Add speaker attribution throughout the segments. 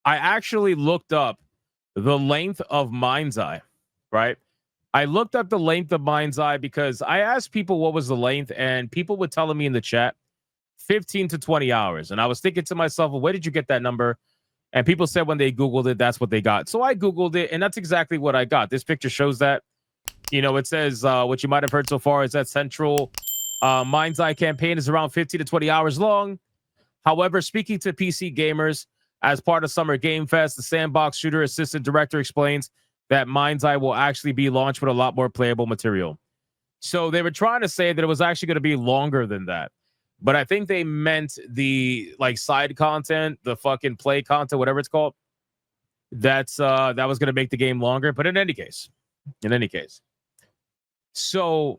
Speaker 1: I actually looked up the length of MindsEye, right? I looked up the length of MindsEye because I asked people what was the length, and people were telling me in the chat 15 to 20 hours. And I was thinking to myself, well, where did you get that number? And people said when they Googled it, that's what they got. So I Googled it, and that's exactly what I got. This picture shows that. It says what you might have heard so far is that central MindsEye campaign is around 15 to 20 hours long. However, speaking to PC gamers as part of Summer Game Fest, the sandbox shooter assistant director explains that MindsEye will actually be launched with a lot more playable material. So they were trying to say that it was actually going to be longer than that. But I think they meant the side content, the fucking play content, whatever it's called. That was going to make the game longer. But in any case. So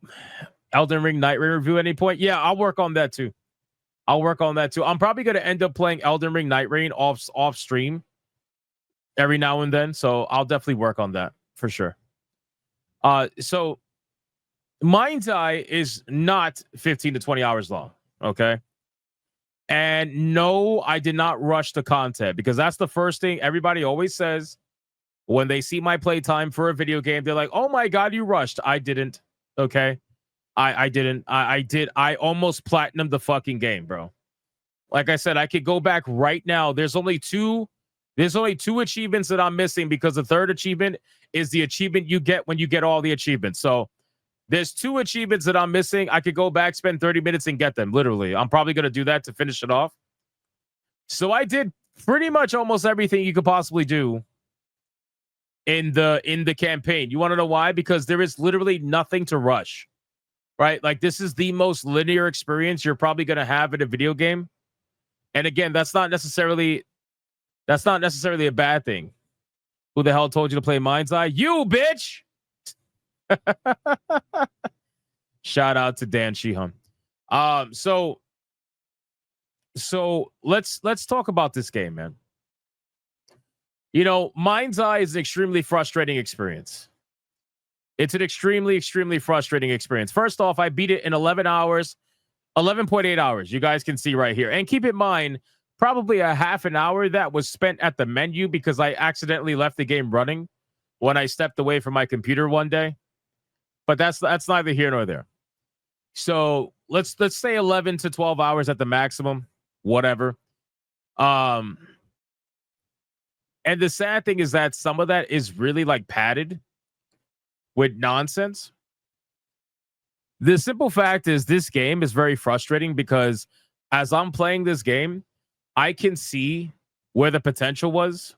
Speaker 1: Elden Ring Night Rain review at any point? Yeah, I'll work on that too. I'm probably going to end up playing Elden Ring Night Rain off stream every now and then. So I'll definitely work on that for sure. So MindsEye is not 15 to 20 hours long. Okay. And no, I did not rush the content because that's the first thing everybody always says when they see my playtime for a video game. They're like, oh my God, you rushed. I didn't. Okay. I didn't. I almost platinumed the fucking game, bro. Like I said, I could go back right now. There's only two achievements that I'm missing because the third achievement is the achievement you get when you get all the achievements. So there's 2 achievements that I'm missing. I could go back, spend 30 minutes and get them. Literally. I'm probably going to do that to finish it off. So I did pretty much almost everything you could possibly do in the campaign. You want to know why? Because there is literally nothing to rush. Right? Like, this is the most linear experience you're probably going to have in a video game. And again, that's not necessarily a bad thing. Who the hell told you to play MindsEye? You, bitch! Shout out to Dan Sheehan. So let's talk about this game, man. MindsEye is an extremely frustrating experience. It's an extremely, extremely frustrating experience. First off, I beat it in 11 hours, 11.8 hours. You guys can see right here. And keep in mind, probably a half an hour that was spent at the menu because I accidentally left the game running when I stepped away from my computer one day. But that's neither here nor there. So let's say 11 to 12 hours at the maximum, whatever. And the sad thing is that some of that is really padded with nonsense. The simple fact is this game is very frustrating because as I'm playing this game, I can see where the potential was.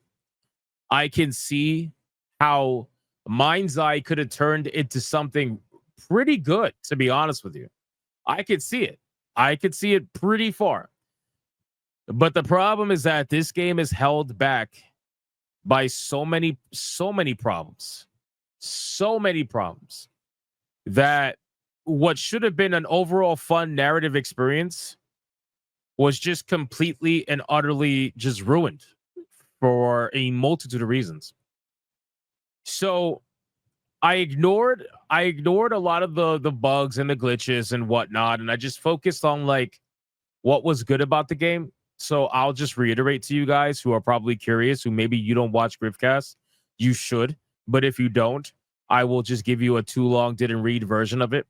Speaker 1: I can see how MindsEye could have turned into something pretty good, to be honest with you. I could see it. I could see it pretty far. But the problem is that this game is held back by so many problems. So many problems that what should have been an overall fun narrative experience was just completely and utterly just ruined for a multitude of reasons. So I ignored a lot of the bugs and the glitches and whatnot, and I just focused on what was good about the game. So I'll just reiterate to you guys who are probably curious, who maybe you don't watch Griffcast, you should, but if you don't, I will just give you a too long didn't read version of it.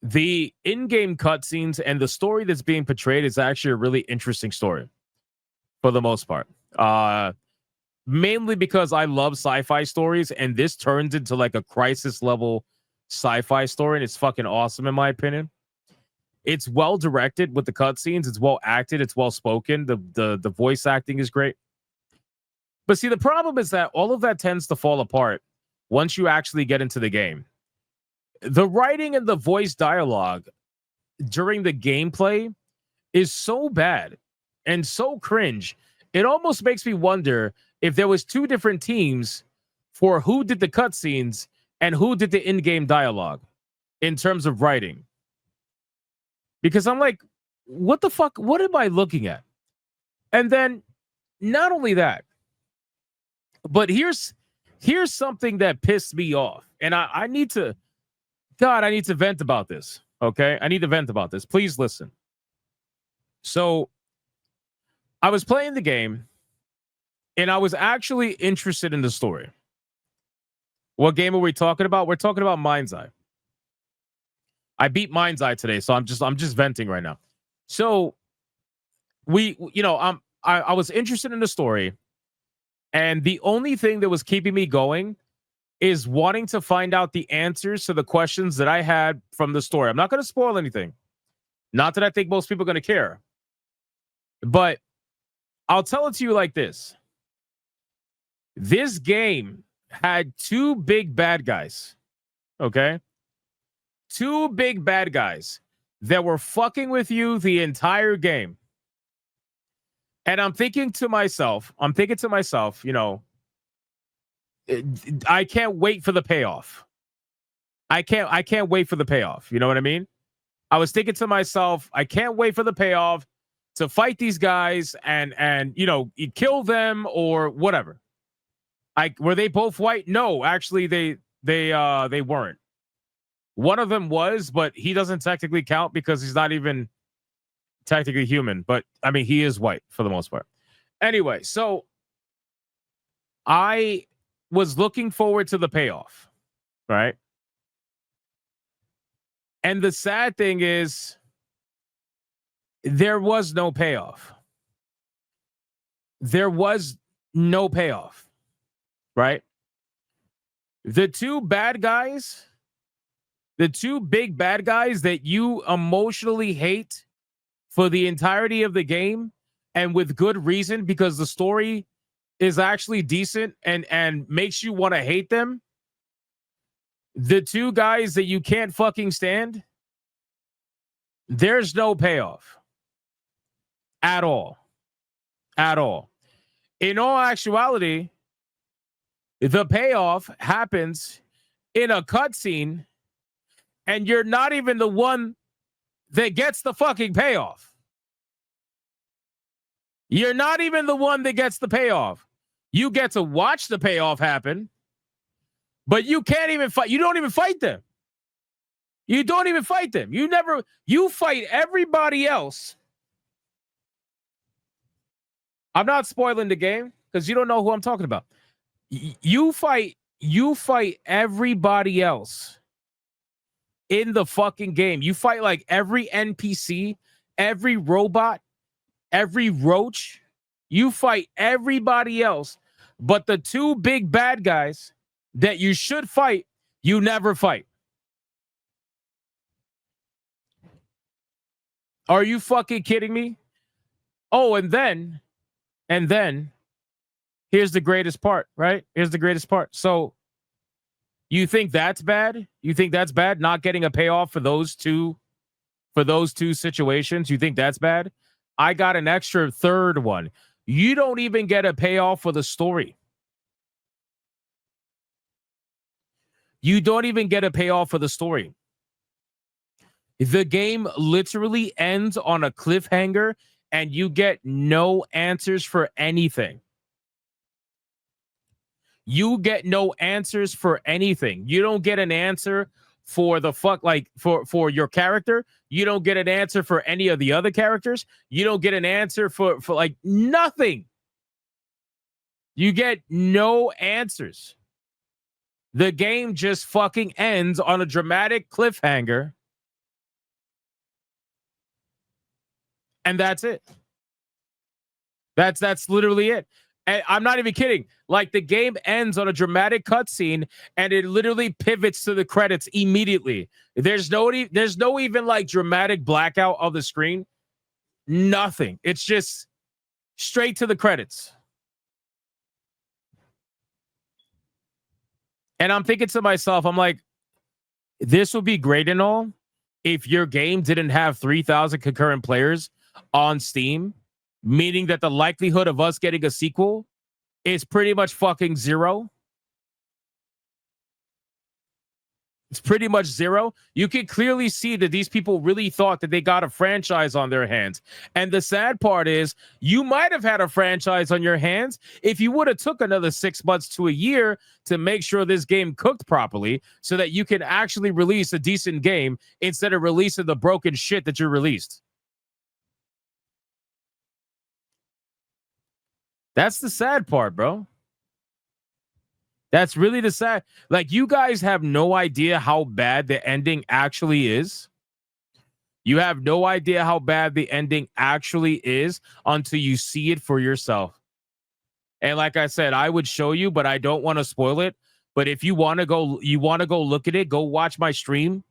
Speaker 1: The in-game cutscenes and the story that's being portrayed is actually a really interesting story for the most part. Mainly because I love sci-fi stories, and this turns into a crisis level sci-fi story, and it's fucking awesome in my opinion. It's well directed with the cutscenes. It's well acted. It's well spoken. The voice acting is great. But see, the problem is that all of that tends to fall apart once you actually get into the game. The writing and the voice dialogue during the gameplay is so bad and so cringe. It almost makes me wonder if there was 2 different teams for who did the cutscenes and who did the in-game dialogue in terms of writing. Because I'm like, what the fuck? What am I looking at? And then not only that, but here's something that pissed me off. And I need to vent about this. Okay. I need to vent about this. Please listen. So I was playing the game And I was actually interested in the story. What game are we talking about? We're talking about MindsEye. I beat MindsEye today, so I'm just venting right now. So I was interested in the story, and the only thing that was keeping me going is wanting to find out the answers to the questions that I had from the story. I'm not going to spoil anything. Not that I think most people are going to care. But I'll tell it to you like this. This game had two big bad guys. Okay? Two big bad guys that were fucking with you the entire game. And I'm thinking to myself, you know, I can't wait for the payoff. I can't wait for the payoff. You know what I mean? I was thinking to myself, I can't wait for the payoff to fight these guys and you know, you kill them or whatever. Were they both white? No, actually they weren't. One of them was, but he doesn't technically count because he's not even technically human, but I mean he is white for the most part. Anyway, so I was looking forward to the payoff, right? And the sad thing is there was no payoff. There was no payoff, right? The two bad guys, the two big bad guys that you emotionally hate for the entirety of the game, and with good reason, because the story is actually decent and makes you want to hate them. The two guys that you can't fucking stand, there's no payoff at all. At all. In all actuality, the payoff happens in a cutscene, and you're not even the one that gets the fucking payoff. You're not even the one that gets the payoff. You get to watch the payoff happen, but you can't even fight. You don't even fight them. You don't even fight them. You fight everybody else. I'm not spoiling the game because you don't know who I'm talking about. You fight everybody else in the fucking game. You fight like every NPC, every robot, every roach. You fight everybody else, but the two big bad guys that you should fight, you never fight. Are you fucking kidding me? Oh, and then here's the greatest part, right? Here's the greatest part. So you think that's bad? You think that's bad not getting a payoff for those two situations? You think that's bad? I got an extra third one. You don't even get a payoff for the story. You don't even get a payoff for the story. The game literally ends on a cliffhanger and you get no answers for anything. You get no answers for anything. You don't get an answer for the for your character. You don't get an answer for any of the other characters. You don't get an answer for like nothing. You get no answers. The game just fucking ends on a dramatic cliffhanger. And that's it. That's literally it. And I'm not even kidding. Like the game ends on a dramatic cutscene and it literally pivots to the credits immediately. There's no even like dramatic blackout of the screen. Nothing. It's just straight to the credits. And I'm thinking to myself, I'm like, this would be great and all if your game didn't have 3,000 concurrent players on Steam, meaning that the likelihood of us getting a sequel is pretty much fucking zero. It's pretty much zero. You can clearly see that these people really thought that they got a franchise on their hands. And the sad part is you might have had a franchise on your hands if you would have took another 6 months to a year to make sure this game cooked properly so that you can actually release a decent game instead of releasing the broken shit that you released. That's the sad part, bro. That's really the sad. Like, you guys have no idea how bad the ending actually is. You have no idea how bad the ending actually is until you see it for yourself. And like I said, I would show you, but I don't want to spoil it. But if you want to go, look at it, go watch my stream.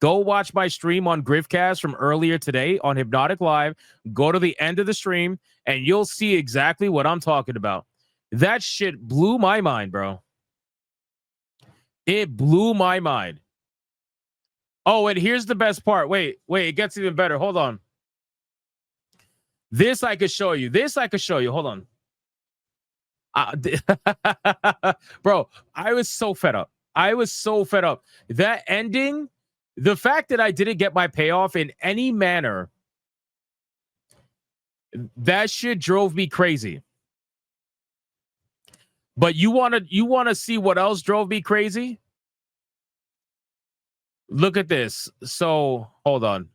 Speaker 1: Go watch my stream on Griffcast from earlier today on Hypnotic Live. Go to the end of the stream and you'll see exactly what I'm talking about. That shit blew my mind, bro. It blew my mind. Oh, and here's the best part. Wait, it gets even better. Hold on. This I could show you. Hold on. Bro, I was so fed up. That ending, the fact that I didn't get my payoff in any manner, that shit drove me crazy. But you want to see what else drove me crazy? Look at this. So, hold on.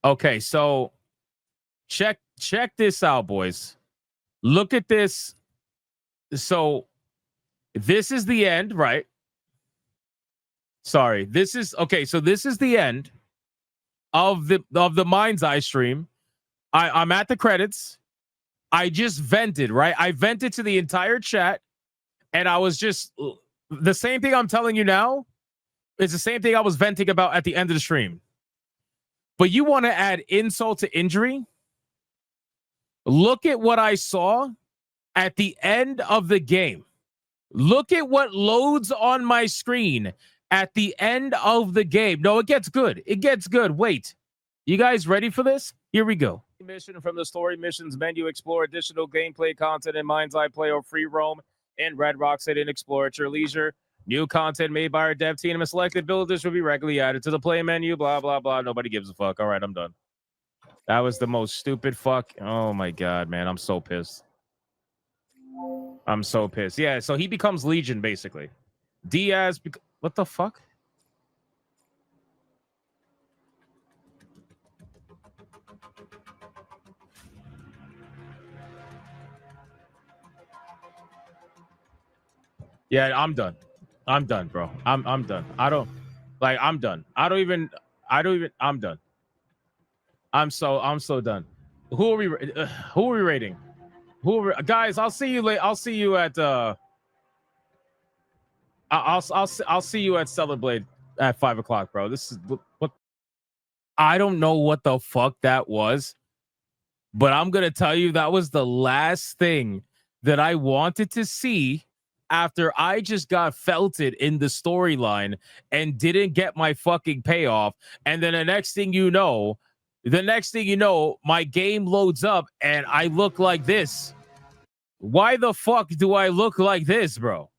Speaker 1: Okay, so check this out, boys. Look at this. So this is the end, right? Sorry. This is the end of the MindsEye stream. I'm at the credits. I just vented, right? I vented to the entire chat, and I was just the same thing I'm telling you now. It's the same thing I was venting about at the end of the stream. But you want to add insult to injury? Look at what I saw at the end of the game. Look at what loads on my screen at the end of the game. No, it gets good. Wait, you guys ready for this? Here we go. Mission from the story missions menu. Explore additional gameplay content in MindsEye Play or free roam in Red Rock City and explore at your leisure. New content made by our dev team and selected builders will be regularly added to the play menu. Blah, blah, blah. Nobody gives a fuck. All right, I'm done. That was the most stupid fuck. Oh, my God, man. I'm so pissed. Yeah, so he becomes Legion, basically. Diaz, what the fuck? Yeah, I'm done. I'm done, bro. I'm done. I'm done. I'm done. I'm so done. Who are we rating? Guys, I'll see you later. I'll see you at I'll see you at Stellar Blade at 5:00, bro. This is what I don't know what the fuck that was, but I'm gonna tell you that was the last thing that I wanted to see after I just got felted in the storyline and didn't get my fucking payoff. And then the next thing you know, my game loads up and I look like this. Why the fuck do I look like this, bro?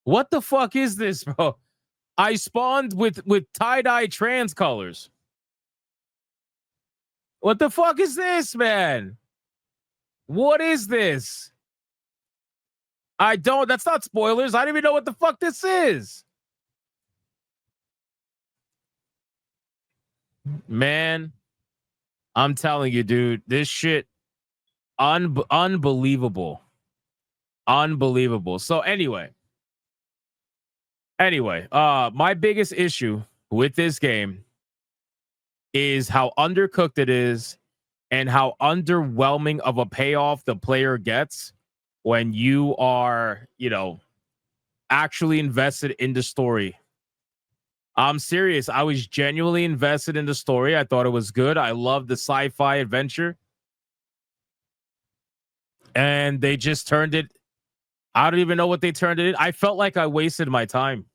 Speaker 1: What the fuck is this, bro? I spawned with tie-dye trans colors. What the fuck is this, man? What is this? That's not spoilers. I don't even know what the fuck this is. Man, I'm telling you, dude, this shit, unbelievable. Unbelievable. So anyway, my biggest issue with this game is how undercooked it is and how underwhelming of a payoff the player gets when you are, actually invested in the story. I'm serious. I was genuinely invested in the story. I thought it was good. I loved the sci-fi adventure. And they just turned it. I don't even know what they turned it in. I felt like I wasted my time.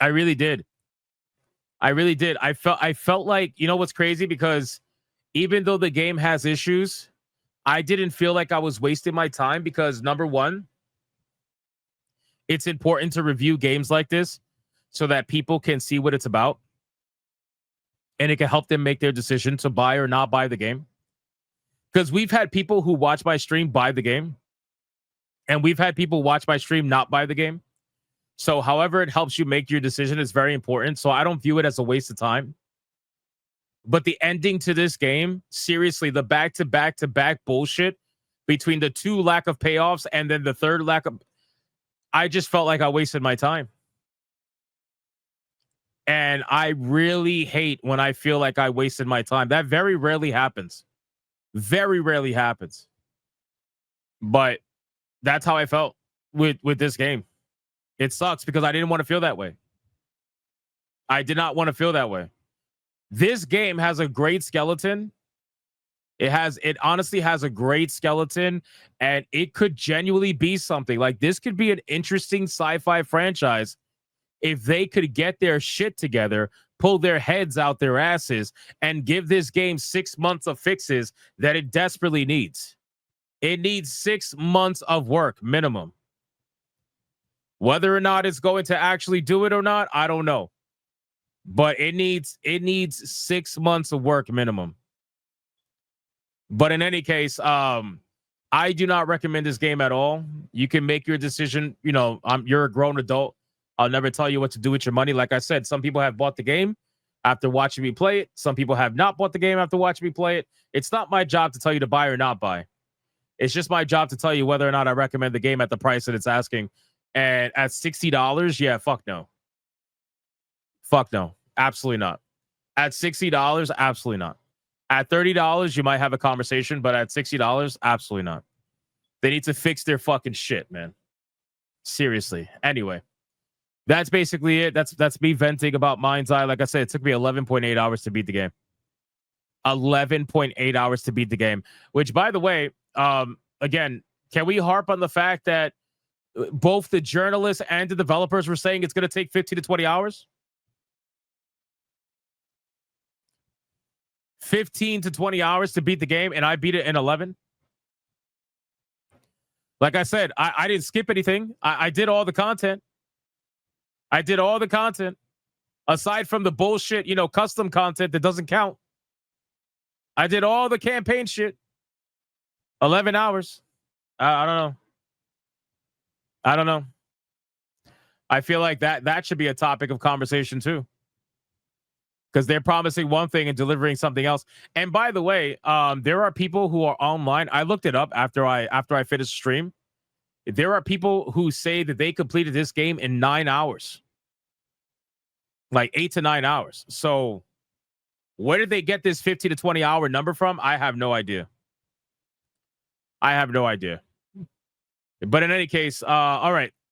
Speaker 1: I really did. I felt like, what's crazy? Because even though the game has issues, I didn't feel like I was wasting my time because, number one, it's important to review games like this so that people can see what it's about and it can help them make their decision to buy or not buy the game. Because we've had people who watch my stream buy the game, and we've had people watch my stream not buy the game. So however it helps you make your decision is very important. So I don't view it as a waste of time. But the ending to this game, seriously, the back-to-back-to-back bullshit between the 2 lack of payoffs and then the 3rd lack of, I just felt like I wasted my time. And I really hate when I feel like I wasted my time. That very rarely happens. Very rarely happens. But that's how I felt with this game. It sucks because I didn't want to feel that way. I did not want to feel that way. This game has a great skeleton. It honestly has a great skeleton, and it could genuinely be something. Like, this could be an interesting sci-fi franchise if they could get their shit together, pull their heads out their asses, and give this game 6 months of fixes that it desperately needs. It needs 6 months of work minimum. Whether or not it's going to actually do it or not, I don't know. But it needs 6 months of work minimum. But in any case, I do not recommend this game at all. You can make your decision. You know, you're a grown adult. I'll never tell you what to do with your money. Like I said, some people have bought the game after watching me play it. Some people have not bought the game after watching me play it. It's not my job to tell you to buy or not buy. It's just my job to tell you whether or not I recommend the game at the price that it's asking. And at $60, yeah, fuck no. Fuck no. Absolutely not. At $60, absolutely not. At $30, you might have a conversation, but at $60, absolutely not. They need to fix their fucking shit, man. Seriously. Anyway, that's basically it. That's me venting about MindsEye. Like I said, it took me 11.8 hours to beat the game. 11.8 hours to beat the game. Which, by the way, again, can we harp on the fact that both the journalists and the developers were saying it's going to take 15 to 20 hours? 15 to 20 hours to beat the game, and I beat it in 11. Like I said, I didn't skip anything. I did all the content. I did all the content. Aside from the bullshit, custom content that doesn't count. I did all the campaign shit. 11 hours. I don't know. I don't know. I feel like that should be a topic of conversation too. Because they're promising one thing and delivering something else. And by the way, there are people who are online. I looked it up after I finished stream. There are people who say that they completed this game in 9 hours. Like 8 to 9 hours. So where did they get this 15 to 20 hour number from? I have no idea. I have no idea. But in any case, all right.